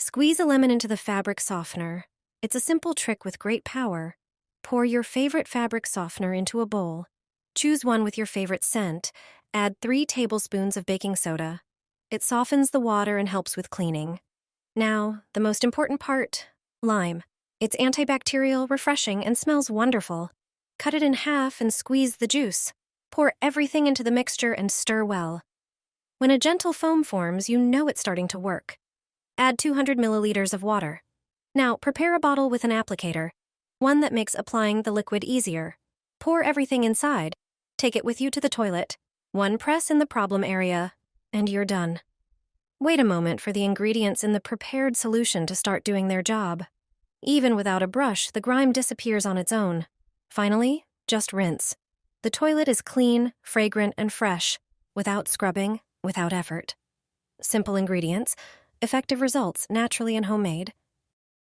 Squeeze a lemon into the fabric softener. It's a simple trick with great power. Pour your favorite fabric softener into a bowl. Choose one with your favorite scent. Add 3 tablespoons of baking soda. It softens the water and helps with cleaning. Now, the most important part, lime. It's antibacterial, refreshing, and smells wonderful. Cut it in half and squeeze the juice. Pour everything into the mixture and stir well. When a gentle foam forms, you know it's starting to work. Add 200 milliliters of water. Now, prepare a bottle with an applicator, one that makes applying the liquid easier. Pour everything inside. Take it with you to the toilet. One press in the problem area, and you're done. Wait a moment for the ingredients in the prepared solution to start doing their job. Even without a brush, the grime disappears on its own. Finally, just rinse. The toilet is clean, fragrant, and fresh, without scrubbing, without effort. Simple ingredients, effective results, naturally and homemade.